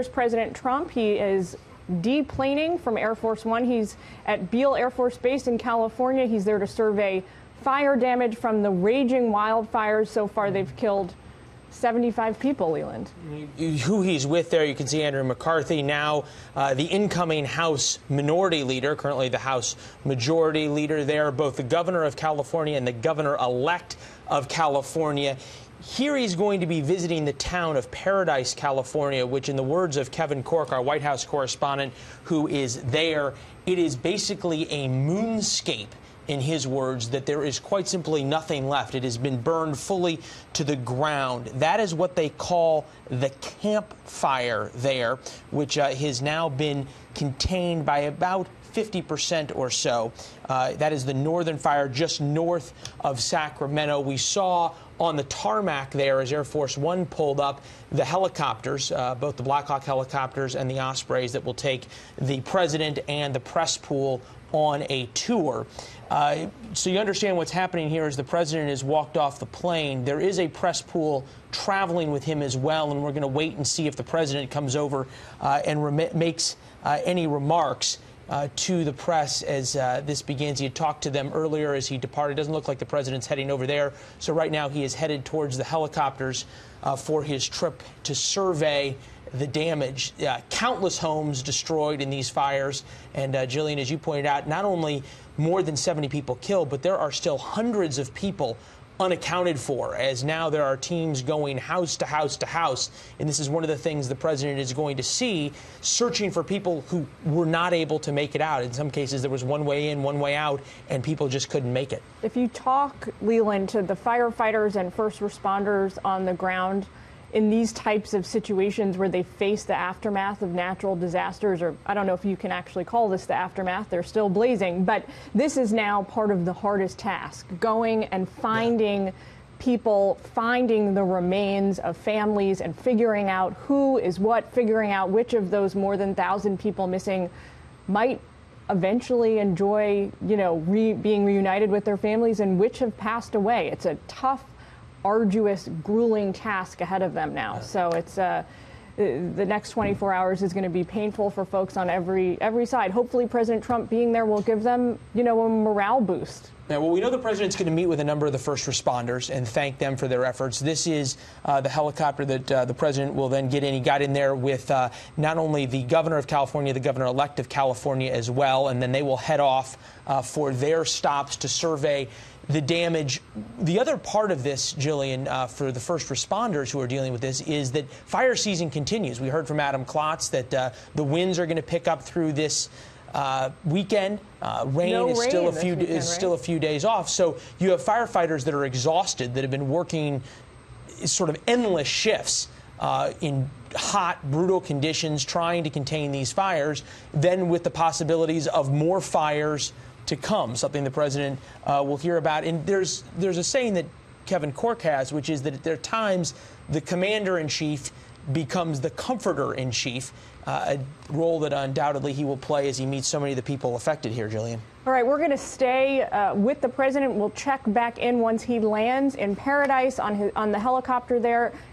here's President Trump. He is deplaning from Air Force One. He's at Beale Air Force Base in California. He's there to survey fire damage from the raging wildfires. So far, they've killed 75 people, Leland. Who he's with there, you can see Andrew McCarthy, now the incoming House Minority Leader, currently the House Majority Leader there, both the governor of California and the governor-elect of California. Here he's going to be visiting the town of Paradise, California, which, in the words of Kevin Corke, our White House correspondent who is there, it is basically a moonscape. In his words, that there is quite simply nothing left. It has been burned fully to the ground. That is what they call the campfire there, which has now been contained by about 50% or so. That is the northern fire just north of Sacramento. We saw on the tarmac there, as Air Force One pulled up, the helicopters, both the Black Hawk helicopters and the Ospreys that will take the president and the press pool on a tour. So you understand what's happening here as the president has walked off the plane. There is a press pool traveling with him as well, and we're going to wait and see if the president comes over and makes any remarks to the press as this begins. He had talked to them earlier as he departed. It doesn't look like the president's heading over there. So right now he is headed towards the helicopters for his trip to survey the damage. Countless homes destroyed in these fires. And Jillian, as you pointed out, not only more than 70 people killed, but there are still hundreds of people unaccounted for, as now there are teams going house to house to house. And this is one of the things the president is going to see, searching for people who were not able to make it out. In some cases, there was one way in, one way out, and people just couldn't make it. If you talk, Leland, to the firefighters and first responders on the ground in these types of situations where they face the aftermath of natural disasters, or I don't know if you can actually call this the aftermath, they're still blazing, but this is now part of the hardest task, going and finding people, finding the remains of families and figuring out who is what, figuring out which of those more than 1,000 people missing might eventually enjoy, being reunited with their families and which have passed away. It's a tough, arduous, grueling task ahead of them now. So it's the next 24 hours is going to be painful for folks on every side. Hopefully President Trump being there will give them, a morale boost. Yeah, well, we know the president's going to meet with a number of the first responders and thank them for their efforts. This is the helicopter that the president will then get in. He got in there with not only the governor of California, the governor-elect of California as well, and then they will head off for their stops to survey the damage. The other part of this, Jillian, for the first responders who are dealing with this, is that fire season continues. We heard from Adam Klotz that the winds are going to pick up through this weekend. Rain is still a few days off. So you have firefighters that are exhausted, that have been working sort of endless shifts in hot, brutal conditions, trying to contain these fires, then with the possibilities of more fires to come, something the president will hear about. And there's a saying that Kevin Corke has, which is that at there are times the commander-in-chief becomes the comforter-in-chief, a role that undoubtedly he will play as he meets so many of the people affected here, Jillian. All right, we're going to stay with the president. We'll check back in once he lands in Paradise on the helicopter there.